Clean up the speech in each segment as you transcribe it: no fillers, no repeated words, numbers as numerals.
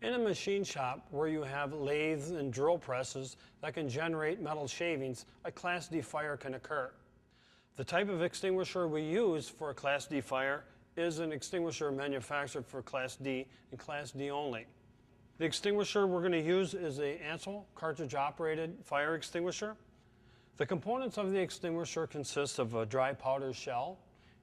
In a machine shop where you have lathes and drill presses that can generate metal shavings, a Class D fire can occur. The type of extinguisher we use for a Class D fire is an extinguisher manufactured for Class D and Class D only. The extinguisher we're going to use is an Ansul cartridge-operated fire extinguisher. The components of the extinguisher consist of a dry powder shell.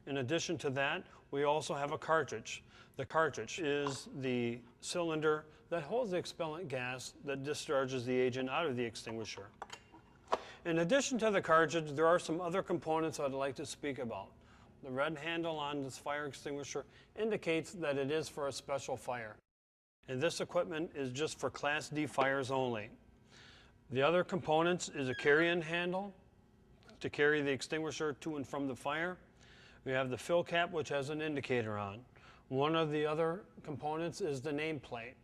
In addition to that, we also have a cartridge. The cartridge is the cylinder that holds the expellent gas that discharges the agent out of the extinguisher. In addition to the cartridge, there are some other components I'd like to speak about. The red handle on this fire extinguisher indicates that it is for a special fire. And this equipment is just for Class D fires only. The other components is a carry-in handle to carry the extinguisher to and from the fire. We have the fill cap, which has an indicator on. One of the other components is the nameplate.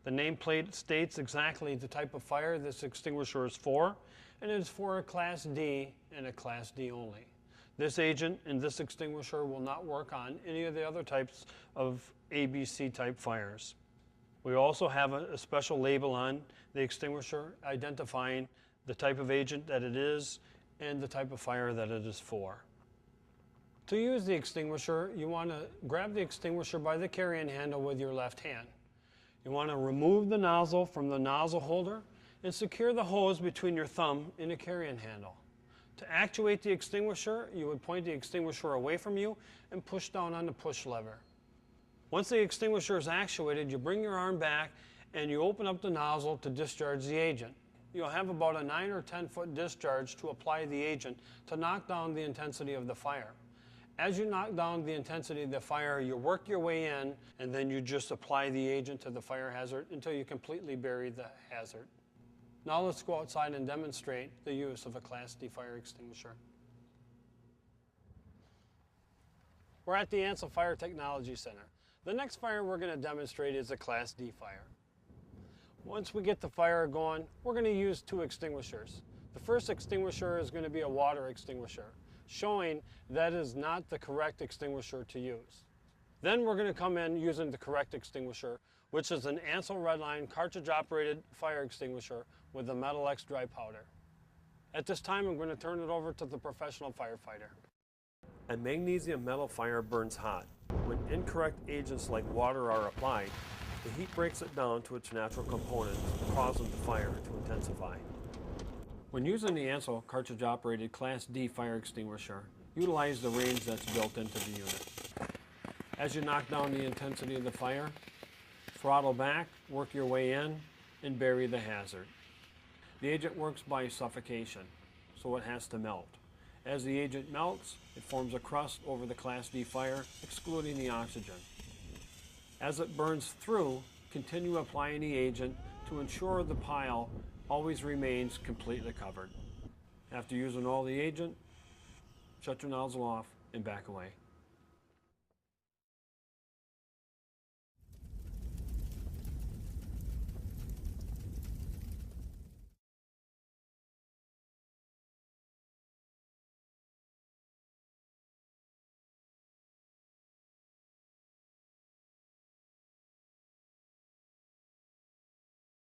The nameplate states exactly the type of fire this extinguisher is for, and it is for a Class D and a Class D only. This agent and this extinguisher will not work on any of the other types of ABC type fires. We also have a special label on the extinguisher identifying the type of agent that it is and the type of fire that it is for. To use the extinguisher, you want to grab the extinguisher by the carry-in handle with your left hand. You want to remove the nozzle from the nozzle holder and secure the hose between your thumb and the carry-in handle. To actuate the extinguisher, you would point the extinguisher away from you and push down on the push lever. Once the extinguisher is actuated, you bring your arm back and you open up the nozzle to discharge the agent. You'll have about a 9 or 10 foot discharge to apply the agent to knock down the intensity of the fire. As you knock down the intensity of the fire, you work your way in and then you just apply the agent to the fire hazard until you completely bury the hazard. Now let's go outside and demonstrate the use of a Class D fire extinguisher. We're at the Ansul Fire Technology Center. The next fire we're going to demonstrate is a Class D fire. Once we get the fire going, we're going to use two extinguishers. The first extinguisher is going to be a water extinguisher, showing that is not the correct extinguisher to use. Then we're going to come in using the correct extinguisher, which is an Ansul Redline cartridge-operated fire extinguisher with a MET-L-X dry powder. At this time, I'm going to turn it over to the professional firefighter. A magnesium metal fire burns hot. When incorrect agents like water are applied, the heat breaks it down to its natural components, causing the fire to intensify. When using the Ansul cartridge-operated Class D fire extinguisher, utilize the range that's built into the unit. As you knock down the intensity of the fire, throttle back, work your way in, and bury the hazard. The agent works by suffocation, so it has to melt. As the agent melts, it forms a crust over the Class D fire, excluding the oxygen. As it burns through, continue applying the agent to ensure the pile always remains completely covered. After using all the agent, shut your nozzle off and back away.